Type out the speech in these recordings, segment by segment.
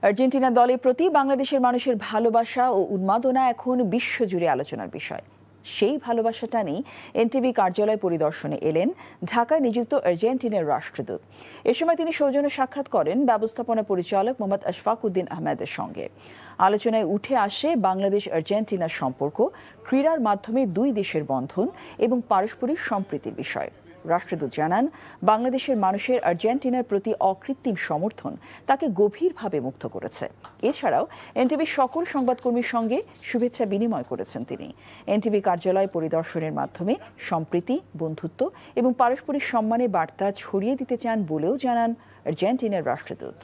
Argentina দলের প্রতি বাংলাদেশের মানুষের ভালোবাসা ও উন্মাদনা এখন বিশ্বজুড়ে আলোচনার বিষয়। সেই ভালোবাসাটা নিয়ে এনটিভি কার্যালয় পরিদর্শনে এলেন ঢাকায় নিযুক্ত আর্জেন্টিনার রাষ্ট্রদূত। এ সময় তিনি সৌজন্য সাক্ষাৎ করেন ব্যবস্থাপনা পরিচালক মোহাম্মদ আশফাক উদ্দিন আহমেদের সঙ্গে। আলোচনায় উঠে আসে বাংলাদেশ আর্জেন্টিনার সম্পর্ক, ক্রীড়ার মাধ্যমে দুই দেশের বন্ধন এবং পারস্পরিক সম্প্রীতির বিষয়। রাষ্ট্রদূত জানান, বাংলাদেশের মানুষের আর্জেন্টিনার প্রতি অকৃত্রিম সমর্থন তাকে গভীরভাবে মুগ্ধ করেছে। এছাড়াও এনটিভির সকল সংবাদকর্মীর সঙ্গে শুভেচ্ছা বিনিময় করেছেন তিনি। এনটিভি কার্যালয় পরিদর্শনের মাধ্যমে সম্প্রীতি, বন্ধুত্ব এবং পারস্পরিক সম্মানের বার্তা ছড়িয়ে দিতে চান বলেও জানান আর্জেন্টিনার রাষ্ট্রদূত।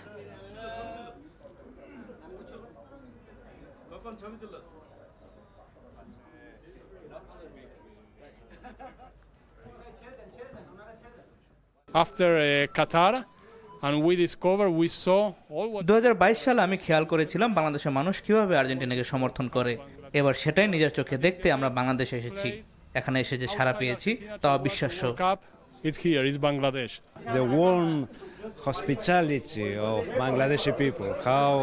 After Qatar, and we saw all what 2022 সালে আমি খেয়াল করেছিলাম বাংলাদেশের মানুষ কিভাবে আর্জেন্টিনাকে সমর্থন করে। এবার সেটাই নিজের চোখে দেখতে আমরা বাংলাদেশে এসেছি। এখানে এসে যে সাড়া পেয়েছি তা অবিশ্বাস্য। Cup is here, is Bangladesh. The warm hospitality of Bangladeshi people, how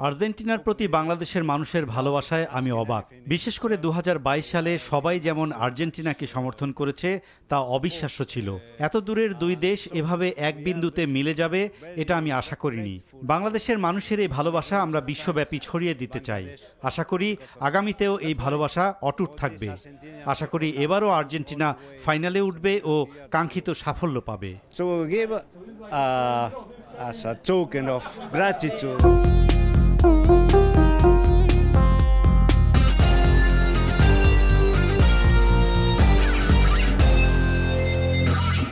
আর্জেন্টিনার প্রতি বাংলাদেশের মানুষের ভালোবাসায় আমি অবাক। বিশেষ করে 2022 সালে সবাই যেমন আর্জেন্টিনাকে সমর্থন করেছে তা অবিশ্বাস্য ছিল। এত দূরের দুই দেশ এভাবে এক বিন্দুতে মিলে যাবে এটা আমি আশা করিনি। বাংলাদেশের মানুষের এই ভালোবাসা আমরা বিশ্বব্যাপী ছড়িয়ে দিতে চাই। আশা করি আগামীতেও এই ভালোবাসা অটুট থাকবে। আশা করি এবারও আর্জেন্টিনা ফাইনালে উঠবে ও কাঙ্ক্ষিত সাফল্য পাবে। to give as a token of gratitude.